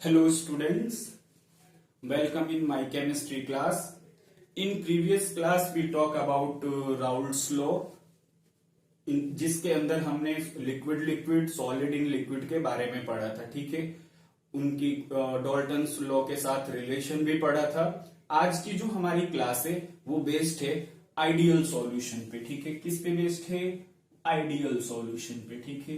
Hello students, welcome in my chemistry class. In previous class we talk about Raoult's law, जिसके अंदर हमने liquid liquid solid in liquid के बारे में पढ़ा था। ठीक है, उनकी डॉल्टन्स लॉ के साथ रिलेशन भी पढ़ा था। आज की जो हमारी क्लास है वो बेस्ड है आइडियल सॉल्यूशन पे। ठीक है, किस पे बेस्ड है? आइडियल सॉल्यूशन पे। ठीक है,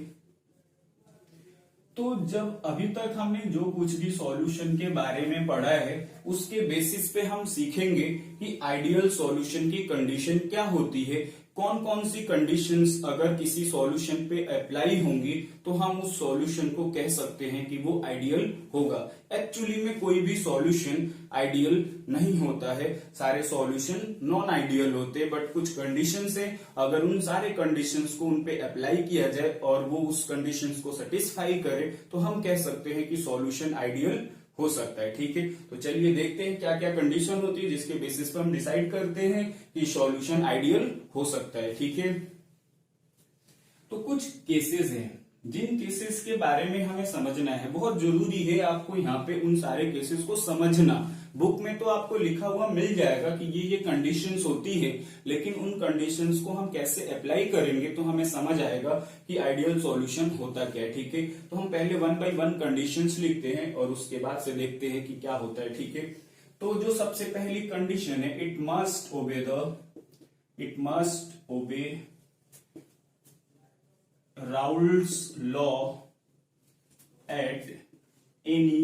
तो जब अभी तक हमने जो कुछ भी सॉल्यूशन के बारे में पढ़ा है उसके बेसिस पे हम सीखेंगे कि आइडियल सॉल्यूशन की कंडीशन क्या होती है, कौन कौन सी कंडीशंस अगर किसी सॉल्यूशन पे अप्लाई होंगी तो हम उस सॉल्यूशन को कह सकते हैं कि वो आइडियल होगा। एक्चुअली में कोई भी सॉल्यूशन आइडियल नहीं होता है, सारे सॉल्यूशन नॉन आइडियल होते हैं, बट कुछ कंडीशंस है, अगर उन सारे कंडीशंस को उन पे अप्लाई किया जाए और वो उस कंडीशंस को सेटिस्फाई करे तो हम कह सकते हैं कि सॉल्यूशन आइडियल हो सकता है। ठीक है, तो चलिए देखते हैं क्या क्या कंडीशन होती है जिसके बेसिस पर हम डिसाइड करते हैं कि सॉल्यूशन आइडियल हो सकता है। ठीक है, तो कुछ केसेस हैं जिन केसेस के बारे में हमें समझना है, बहुत जरूरी है आपको यहाँ पे उन सारे केसेस को समझना। बुक में तो आपको लिखा हुआ मिल जाएगा कि ये कंडीशंस होती है, लेकिन उन कंडीशंस को हम कैसे अप्लाई करेंगे तो हमें समझ आएगा कि आइडियल सॉल्यूशन होता क्या है। ठीक है, तो हम पहले वन बाय वन कंडीशंस लिखते हैं और उसके बाद से देखते हैं कि क्या होता है। ठीक है, तो जो सबसे पहली कंडीशन है, इट मस्ट ओबे Raoult's law at any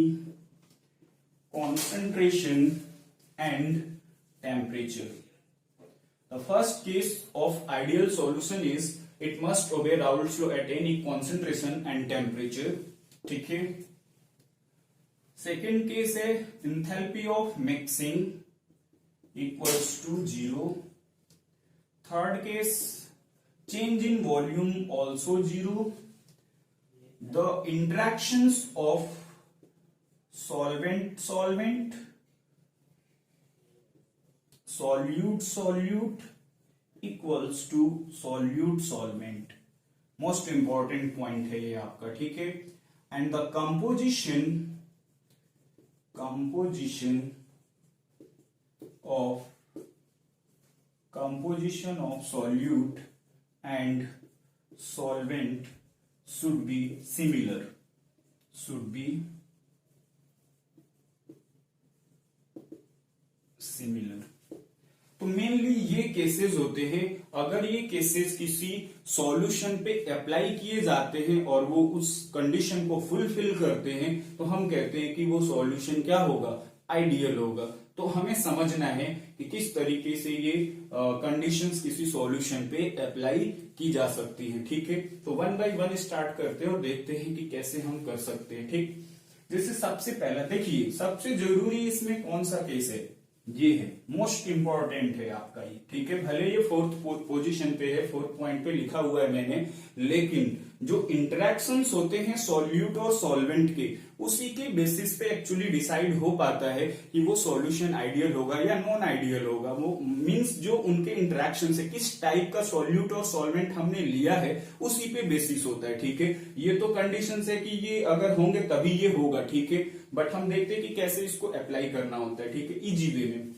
concentration and temperature. The first case of ideal solution is it must obey Raoult's law at any concentration and temperature. ठीक है, सेकेंड केस है enthalpy of mixing equals to 0. Third case change in volume also 0. The interactions of solvent solute equals to solute solvent. Most important point है ये आपका। ठीक है, and the composition of solute and solvent should be similar. तो mainly ये cases होते हैं, अगर ये केसेस किसी सॉल्यूशन पे अप्लाई किए जाते हैं और वो उस कंडीशन को फुलफिल करते हैं तो हम कहते हैं कि वो सॉल्यूशन क्या होगा? आइडियल होगा। तो हमें समझना है कि किस तरीके से ये कंडीशंस किसी सॉल्यूशन पे अप्लाई की जा सकती हैं। ठीक है, तो वन बाय वन स्टार्ट करते हैं और देखते हैं कि कैसे हम कर सकते हैं। ठीक, जैसे सबसे पहला देखिए, सबसे जरूरी इसमें कौन सा केस है? ये है, मोस्ट इंपॉर्टेंट है आपका ये। ठीक है, भले ये फोर्थ पोजीशन पे है, फोर्थ पॉइंट पे लिखा हुआ है मैंने, लेकिन जो इंटरेक्शंस होते हैं सॉल्यूट और सॉल्वेंट के, उसी के बेसिस पे एक्चुअली डिसाइड हो पाता है कि वो सॉल्यूशन आइडियल होगा या नॉन आइडियल होगा। वो मींस जो उनके इंटरेक्शन से किस टाइप का सॉल्यूट और सॉल्वेंट हमने लिया है उसी पे बेसिस होता है। ठीक है, ये तो कंडीशंस है कि ये अगर होंगे तभी ये होगा। ठीक है, बट हम देखते हैं कि कैसे इसको अप्लाई करना होता है। ठीक है, इजी वे में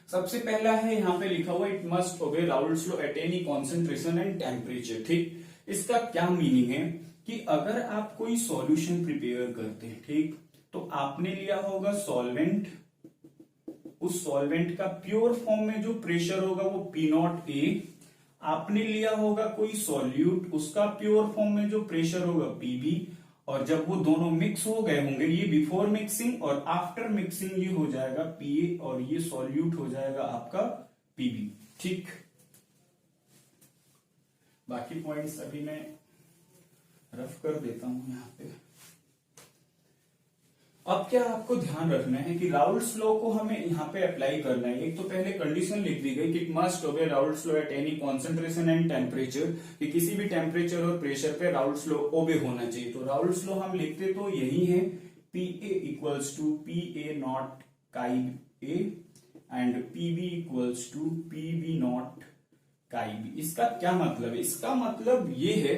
सबसे पहला है यहाँ पे लिखा हुआ इट मस्ट ओबे Raoult's law at any concentration and temperature. ठीक, इसका क्या मीनिंग है कि अगर आप कोई सॉल्यूशन प्रिपेयर करते हैं, ठीक, तो आपने लिया होगा सॉल्वेंट, उस सॉल्वेंट का प्योर फॉर्म में जो प्रेशर होगा वो P0A, आपने लिया होगा कोई सॉल्यूट, उसका प्योर फॉर्म में जो प्रेशर होगा PB, और जब वो दोनों मिक्स हो गए होंगे, ये बिफोर मिक्सिंग और आफ्टर मिक्सिंग ये हो जाएगा PA और ये सॉल्यूट हो जाएगा आपका PB। ठीक, बाकी पॉइंट्स अभी मैं रफ कर देता हूं यहां पे। अब क्या आपको ध्यान रखना है कि राउल्ट्स लॉ को हमें यहाँ पे अप्लाई करना है। एक तो पहले कंडीशन लिख दी गई कि इट मस्ट ओबे Raoult's law at any concentration and temperature, कि किसी भी टेम्परेचर और प्रेशर पे राउल्ट्स लॉ ओबे होना चाहिए। तो राउल्ट्स लॉ हम लिखते तो यही है, PA equals to PA naught chi A and PB equals to PB naught chi B। इसका क्या मतलब है? इसका मतलब ये है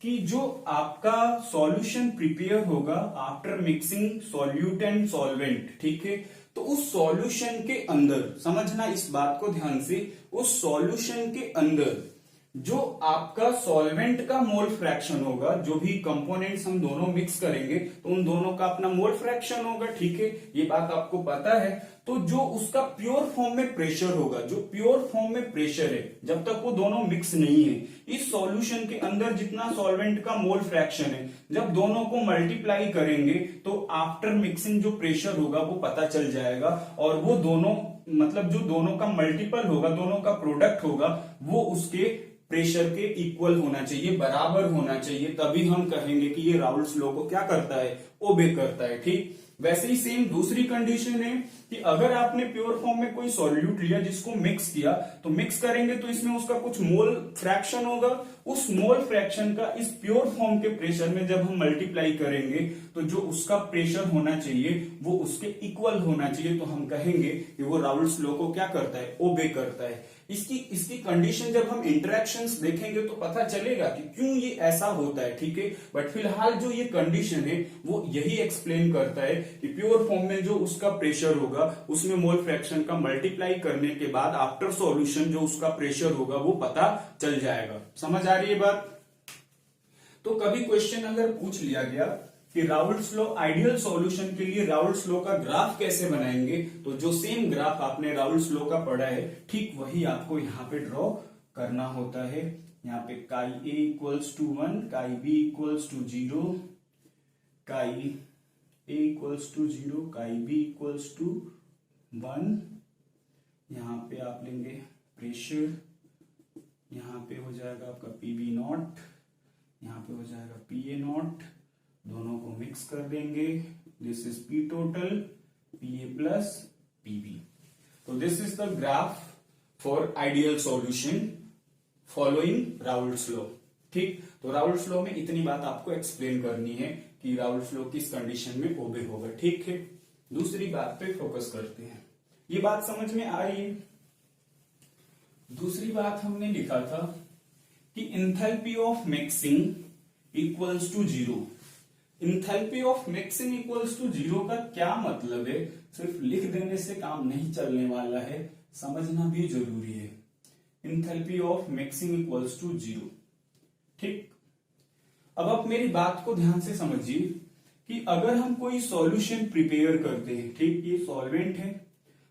कि जो आपका सॉल्यूशन प्रिपेयर होगा after mixing solute and solvent, ठीक है, तो उस सॉल्यूशन के अंदर समझना इस बात को ध्यान से, उस सॉल्यूशन के अंदर जो आपका सॉल्वेंट का मोल फ्रैक्शन होगा, जो भी कंपोनेंट्स हम दोनों मिक्स करेंगे तो उन दोनों का अपना मोल फ्रैक्शन होगा, ठीक है, ये बात आपको पता है। तो जो उसका प्योर फॉर्म में प्रेशर होगा, जो प्योर फॉर्म में प्रेशर है, जब तक वो दोनों मिक्स नहीं है, इस सॉल्यूशन के अंदर जितना सॉल्वेंट का मोल फ्रैक्शन है, जब दोनों को मल्टीप्लाई करेंगे तो आफ्टर मिक्सिंग जो प्रेशर होगा वो पता चल जाएगा, और वो दोनों मतलब जो दोनों का मल्टीपल होगा, दोनों का प्रोडक्ट होगा, वो उसके प्रेशर के इक्वल होना चाहिए, बराबर होना चाहिए, तभी हम कहेंगे कि ये राउल्ट्स लॉ को क्या करता है, ओबे करता है, ठीक। वैसे ही सेम दूसरी कंडीशन है कि अगर आपने प्योर फॉर्म में कोई सॉल्यूट लिया जिसको मिक्स किया, तो मिक्स करेंगे तो इसमें उसका कुछ मोल फ्रैक्शन होगा, उस मोल फ्रैक्शन का इस प्योर फॉर्म के प्रेशर में जब हम मल्टीप्लाई करेंगे तो जो उसका प्रेशर होना चाहिए वो उसके इक्वल होना चाहिए, तो हम कहेंगे कि वो राउल्ट्स लॉ को क्या करता है, ओबे करता है। इसकी कंडीशन जब हम इंटरेक्शंस देखेंगे तो पता चलेगा कि क्यों ये ऐसा होता है, ठीक है। बट फिलहाल जो ये कंडीशन है वो यही एक्सप्लेन करता है कि प्योर फॉर्म में जो उसका प्रेशर होगा उसमें मोल फ्रैक्शन का मल्टीप्लाई करने के बाद आफ्टर सॉल्यूशन जो उसका प्रेशर होगा वो पता चल जाएगा। समझ आ रही है बात? तो कभी क्वेश्चन अगर पूछ लिया गया कि राउल्ट्स लॉ आइडियल सॉल्यूशन के लिए राउल्ट्स लॉ का ग्राफ कैसे बनाएंगे, तो जो सेम ग्राफ आपने राउल्ट्स लॉ का पढ़ा है ठीक वही आपको यहाँ पे ड्रॉ करना होता है। यहाँ पे काई ए इक्वल्स टू 1, काई बी इक्वल्स टू 0, काई ए इक्वल्स टू 0, काई बी इक्वल्स टू 1। यहाँ पे आप लेंगे प्रेशर, यहाँ पे हो जाएगा आपका पीबी नॉट, यहाँ पे हो जाएगा पीए नॉट, दोनों को मिक्स कर देंगे, this is P total, PA plus PB. तो this is the graph for ideal solution following Raoult's law, ठीक। तो राउल्ट्स लॉ में इतनी बात आपको एक्सप्लेन करनी है कि राउल्ट्स लॉ किस कंडीशन में ओबे होगा, ठीक है। दूसरी बात पे फोकस करते हैं, ये बात समझ में आ रही है? दूसरी बात हमने लिखा था कि enthalpy of mixing equals to 0। Enthalpy of mixing equals to 0 का क्या मतलब है? सिर्फ लिख देने से काम नहीं चलने वाला है, समझना भी जरूरी है। Enthalpy of mixing equals to 0, ठीक। अब आप मेरी बात को ध्यान से समझिए कि अगर हम कोई सॉल्यूशन प्रिपेयर करते हैं, ठीक, ये सॉल्वेंट है,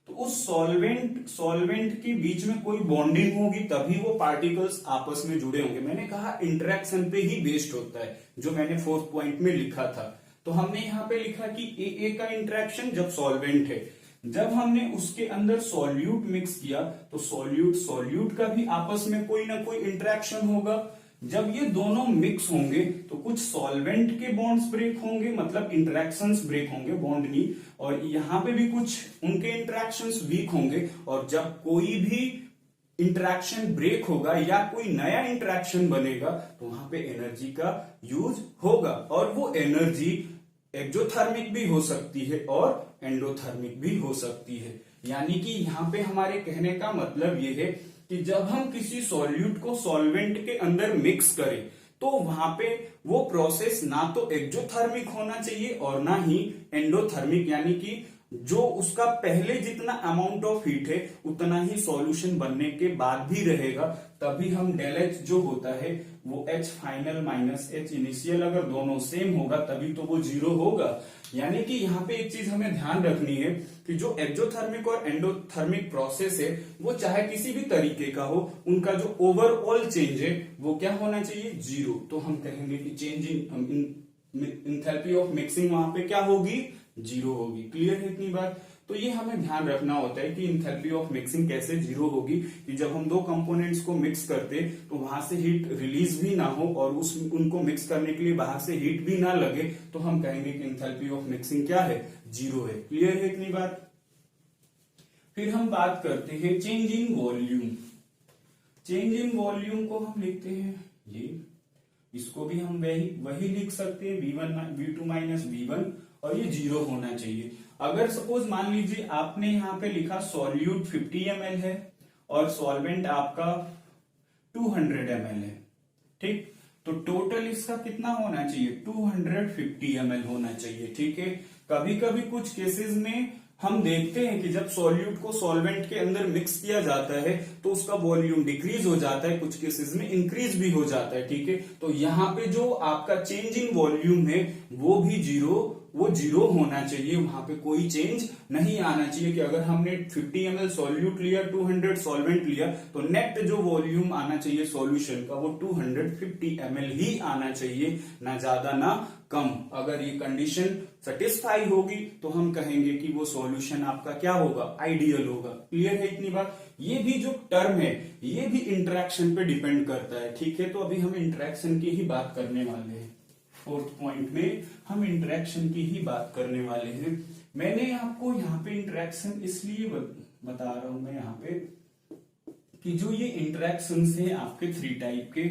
तो उस सॉल्वेंट के बीच में कोई बॉन्डिंग होगी तभी वो पार्टिकल्स आपस में जुड़े होंगे। मैंने कहा इंटरेक्शन पे ही बेस्ड होता है, जो मैंने 4th पॉइंट में लिखा था। तो हमने यहाँ पे लिखा कि ए का इंटरेक्शन जब सॉल्वेंट है, जब हमने उसके अंदर सॉल्यूट मिक्स किया तो सॉल्यूट का भी आपस में कोई ना कोई इंटरेक्शन होगा। जब ये दोनों मिक्स होंगे तो कुछ सॉल्वेंट के बॉन्ड्स ब्रेक होंगे, मतलब इंटरेक्शंस ब्रेक होंगे, बॉन्ड नहीं, और यहाँ पे भी कुछ उनके इंटरेक्शंस वीक होंगे। और जब कोई भी इंटरेक्शन ब्रेक होगा या कोई नया इंटरेक्शन बनेगा तो वहां पे एनर्जी का यूज होगा, और वो एनर्जी एक्सोथर्मिक भी हो सकती है और एंडोथर्मिक भी हो सकती है। यानी कि यहाँ पे हमारे कहने का मतलब ये है कि जब हम किसी सॉल्यूट को सॉल्वेंट के अंदर मिक्स करें तो वहां पे वो प्रोसेस ना तो एक्सोथर्मिक होना चाहिए और ना ही एंडोथर्मिक, यानी कि जो उसका पहले जितना अमाउंट ऑफ हीट है उतना ही सॉल्यूशन बनने के बाद भी रहेगा, तभी हम डेल एच जो होता है वो H final minus H initial अगर दोनों सेम होगा तभी तो वो 0 होगा। यानी कि यहाँ पे एक चीज हमें ध्यान रखनी है कि जो एक्सोथर्मिक और एंडोथर्मिक प्रोसेस है वो चाहे किसी भी तरीके का हो, उनका जो ओवरऑल चेंज है वो क्या होना चाहिए, 0। तो हम कहेंगे कि change in enthalpy of mixing वहां पे क्या होगी, 0 होगी। क्लियर है इतनी बात? तो ये हमें ध्यान रखना होता है कि एंथैल्पी ऑफ मिक्सिंग कैसे 0 होगी, कि जब हम दो कंपोनेंट्स को मिक्स करते तो वहां से हीट रिलीज भी ना हो और उनको मिक्स करने के लिए बाहर से हीट भी ना लगे, तो हम कहेंगे कि एंथैल्पी ऑफ मिक्सिंग क्या है, 0 है। क्लियर है इतनी बात? फिर हम बात करते हैं change in volume. Change in volume को हम लिखते हैं ये, इसको भी हम वही लिख सकते हैं V2 माइनस V1, और ये 0 होना चाहिए। अगर सपोज मान लीजिए आपने यहाँ पे लिखा सॉल्यूट 50 ml है और सॉल्वेंट आपका 200 ml है, ठीक, तो टोटल इसका कितना होना चाहिए, 250 ml होना चाहिए। ठीक है, कभी कभी कुछ केसेस में हम देखते हैं कि जब सॉल्यूट को सॉल्वेंट के अंदर मिक्स किया जाता है तो उसका वॉल्यूम डिक्रीज हो जाता है, कुछ केसेस में इंक्रीज भी हो जाता है। ठीक है, तो यहाँ पे जो आपका चेंज इन वॉल्यूम है वो भी जीरो होना चाहिए, वहां पे कोई चेंज नहीं आना चाहिए कि अगर हमने 50 ml सॉल्यूट लिया, 200 सॉल्वेंट लिया, तो नेट जो वॉल्यूम आना चाहिए सॉल्यूशन का वो 250 ml ही आना चाहिए, ना ज्यादा ना कम। अगर ये कंडीशन सेटिस्फाई होगी तो हम कहेंगे कि वो सॉल्यूशन आपका क्या होगा, आइडियल होगा। क्लियर है इतनी बात। ये भी जो टर्म है ये भी इंटरेक्शन पे डिपेंड करता है। ठीक है, तो अभी हम इंटरेक्शन की ही बात करने वाले हैं। फोर्थ पॉइंट में हम इंटरेक्शन की ही बात करने वाले हैं। मैंने आपको यहाँ पे इंटरेक्शन इसलिए बता रहा हूं मैं यहाँ पे कि जो ये इंटरेक्शन है आपके 3 टाइप के,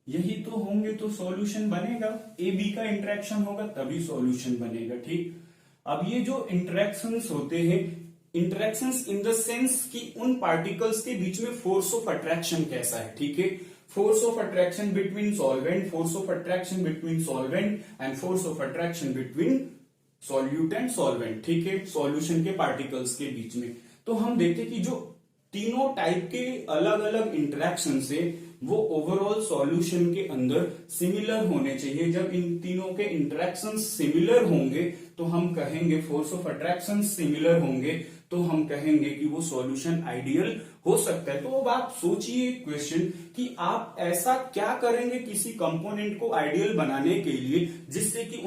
यही तो होंगे तो सॉल्यूशन बनेगा। ए बी का इंटरेक्शन होगा तभी सॉल्यूशन बनेगा। ठीक, अब ये जो इंटरेक्शंस होते हैं, इंटरेक्शंस इन द सेंस कि उन पार्टिकल्स के बीच में फोर्स ऑफ अट्रैक्शन कैसा है। ठीक है, force of attraction between solvent, force of attraction between solvent and force of attraction between solute and solvent। ठीक है, सॉल्यूशन के पार्टिकल्स के बीच में। तो हम देखते कि जो तीनों टाइप के अलग अलग इंटरेक्शन से वो ओवरऑल सॉल्यूशन के अंदर सिमिलर होने चाहिए। जब इन तीनों के इंटरेक्शन सिमिलर होंगे तो हम कहेंगे, फोर्स ऑफ अट्रैक्शन सिमिलर होंगे तो हम कहेंगे कि वो सॉल्यूशन आइडियल हो सकता है। तो अब आप सोचिए क्वेश्चन कि आप ऐसा क्या करेंगे किसी कंपोनेंट को आइडियल बनाने के लिए जिससे कि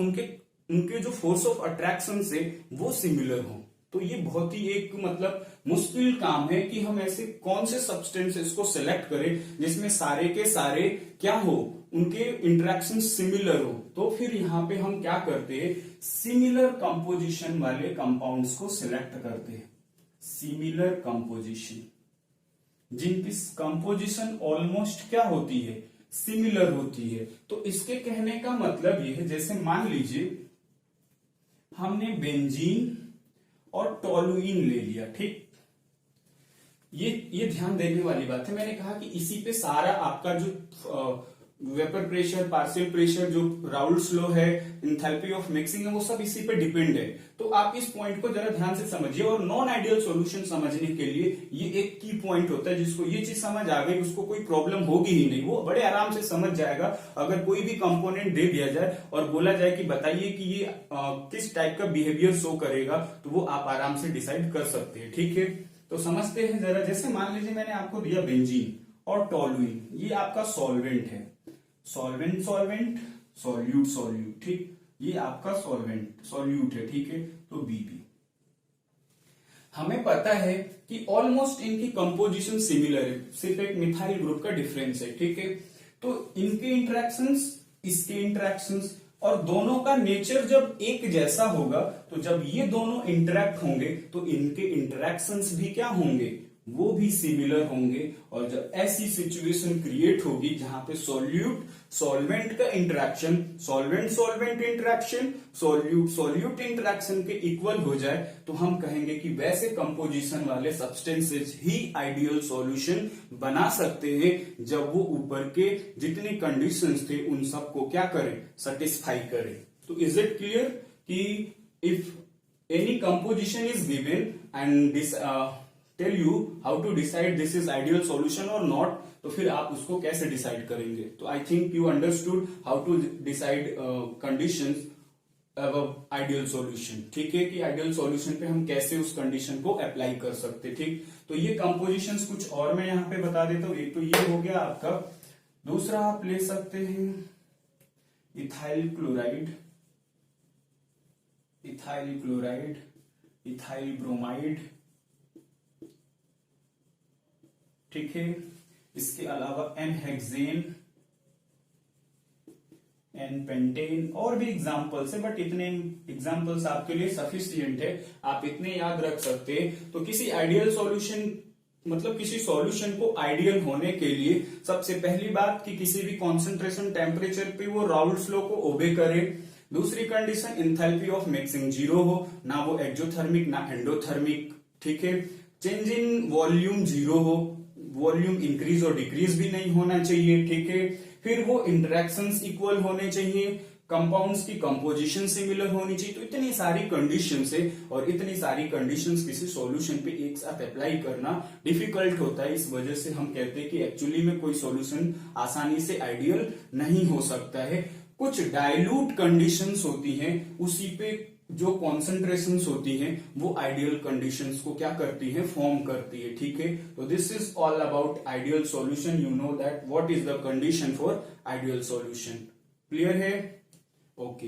उनके जो फोर्स ऑफ अट्रैक्शन से वो सिमिलर हो। तो ये बहुत ही एक मतलब मुश्किल काम है कि हम ऐसे कौन से सब्सटेंसेस को सिलेक्ट करें जिसमें सारे के सारे क्या हो, उनके इंटरेक्शन सिमिलर हो। तो फिर यहाँ पे हम क्या करते हैं, सिमिलर कंपोजिशन वाले कंपाउंड्स को सिलेक्ट करते हैं। सिमिलर कंपोजिशन, जिनकी कंपोजिशन ऑलमोस्ट क्या होती है, सिमिलर होती है। तो इसके कहने का मतलब ये है, जैसे मान लीजिए हमने बेंजीन और टोलुइन ले लिया। ठीक, ये ध्यान देने वाली बात है। मैंने कहा कि इसी पे सारा आपका जो वेपर प्रेशर, पार्शियल प्रेशर, जो राउल्ट्स लॉ है, एंथैल्पी ऑफ मिक्सिंग है, वो सब इसी पे डिपेंड है। तो आप इस पॉइंट को जरा ध्यान से समझिए। और नॉन आइडियल सॉल्यूशन समझने के लिए ये एक की पॉइंट होता है, जिसको ये चीज समझ आ गई उसको कोई प्रॉब्लम होगी ही नहीं, वो बड़े आराम से समझ जाएगा। अगर कोई भी कंपोनेंट दे दिया जाए और बोला जाए कि बताइए कि ये किस टाइप का बिहेवियर शो करेगा, तो वो आप आराम से डिसाइड कर सकते हैं। ठीक है, तो समझते हैं जरा। जैसे मान लीजिए मैंने आपको दिया बेंजीन और टोलुइन, ये आपका सॉल्वेंट है, सॉल्वेंट सॉल्वेंट, सॉल्यूट सॉल्यूट। ठीक, ये आपका सॉल्वेंट सॉल्यूट है। ठीक है, तो बीपी हमें पता है कि ऑलमोस्ट इनकी कंपोजिशन सिमिलर है, सिर्फ एक मिथाइल ग्रुप का डिफरेंस है। ठीक है, तो इनके इंटरेक्शंस, इसके इंटरेक्शंस और दोनों का नेचर जब एक जैसा होगा, तो जब ये दोनों इंटरेक्ट होंगे तो इनके इंटरेक्शंस भी क्या होंगे, वो भी सिमिलर होंगे। और जब ऐसी सिचुएशन क्रिएट होगी जहां पे सॉल्यूट सॉल्वेंट का interaction, solvent solvent interaction, solute solute interaction के इक्वल हो जाए, तो हम कहेंगे कि वैसे कंपोजिशन वाले सब्सटेंसेस ही आइडियल सॉल्यूशन बना सकते हैं, जब वो ऊपर के जितने कंडीशंस थे उन सबको क्या करें, सेटिस्फाई करें। तो इज इट क्लियर कि if any composition is given and this tell you how to decide this is ideal solution और नॉट, तो फिर आप उसको कैसे डिसाइड करेंगे। तो I think you understood how to decide conditions अब आइडियल सॉल्यूशन। ठीक है, कि आइडियल सॉल्यूशन पे हम कैसे उस कंडीशन को अप्लाई कर सकते। ठीक, तो ये कंपोजिशंस कुछ और मैं यहाँ पे बता देता हूं। एक तो ये हो गया आपका, दूसरा आप ले सकते हैं ethyl chloride, ethyl chloride, ethyl bromide. ठीक है, इसके अलावा एन हेक्सेन, एन पेंटेन, और भी एग्जाम्पल्स है, बट इतने एग्जाम्पल्स आपके लिए सफिशिएंट है, आप इतने याद रख सकते हैं। तो किसी आइडियल सॉल्यूशन, मतलब किसी सॉल्यूशन को आइडियल होने के लिए सबसे पहली बात कि किसी भी कॉन्सेंट्रेशन टेम्परेचर पे वो राउल्ट्स लॉ को ओबे करे। दूसरी condition, enthalpy of mixing zero हो, ना वो एक्सोथर्मिक ना एंडोथर्मिक। ठीक है, चेंज इन वॉल्यूम जीरो हो, वॉल्यूम इंक्रीज और डिक्रीज भी नहीं होना चाहिए, ठीक है। फिर वो इंटरेक्शंस इक्वल होने चाहिए, कंपाउंड्स की कंपोजिशन सिमिलर होनी चाहिए। तो इतनी सारी कंडीशंस है और इतनी सारी कंडीशंस किसी सॉल्यूशन पे एक साथ अप्लाई करना डिफिकल्ट होता है। इस वजह से हम कहते हैं कि एक्चुअली में कोई सॉल्यूशन आसानी से आइडियल नहीं हो सकता है। कुछ डाइल्यूट कंडीशंस होती हैं, उसी पे जो कॉन्सेंट्रेशंस होती हैं वो आइडियल कंडीशंस को क्या करती है, फॉर्म करती है, ठीक है। तो this is all about ideal solution. You know that what is the condition for ideal solution. Clear है? ओके